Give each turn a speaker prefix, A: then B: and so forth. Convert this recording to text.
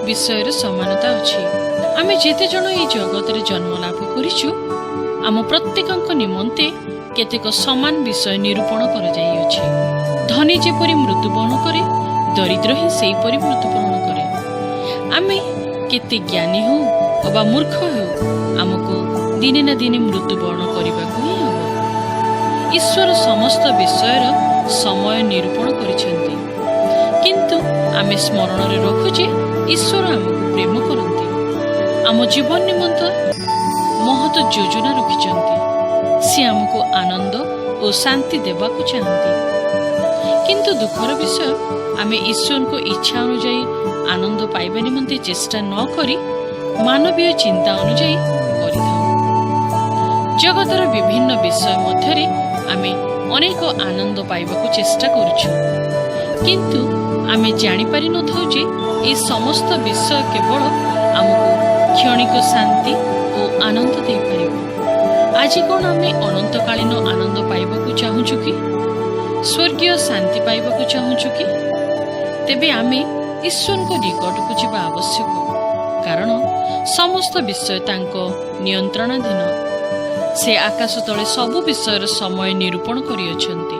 A: विषय समानता अछि। आमे जेते जन ए जगत रे जन्म लाभ करिछु आम प्रत्येक निमंते केतेक समान विषय निरूपण कर जाई अछि। धनी जेपरि मृत्युवरण करे दरिद्र ही सेहीपरि मृत्युवरण करे। आमे केते ज्ञानी हो अबा मूर्ख हो आमको दिने ना दिने मृत्युवरण करबाकू ही हबो। ईश्वर समस्त विषयर समय निरूपण करिसेंती, किंतु आमे स्मरण रे रखुजे ईश्वर आमको प्रेम करंती, आम जीवन निमंत महत योजना रखिचंती। सी आमको आनंद और शांति देवाकू चाहती, किंतु दुखर विषय आमे ईश्वर को इच्छा अनुजाई आनंद पाइबा निमंते चेष्टा न करी मानवीय चिंता अनुजाई करिथाउ। जगतर विभिन्न विषय मध्यरे आमे अनेक आनंद पाइबाकू चेष्टा करूछु, किंतु आमे जानि पारि न थाउ जे ए समस्त विषय केवल आमको क्षणिक शांति और आनंद दे पारिबो। आज कौन आमे अनंतकालीन आनंद पाइबाकू चाहूछु कि स्वर्गीय शांति पाइबाकू चाहूछु कि तेबे आमे ईश्वर को निकट को जीवा आवश्यक, कारण समस्त विषय तांको नियंत्रणाधीन। से आकाश तले सबु विषयर समय निरूपण करियछंती।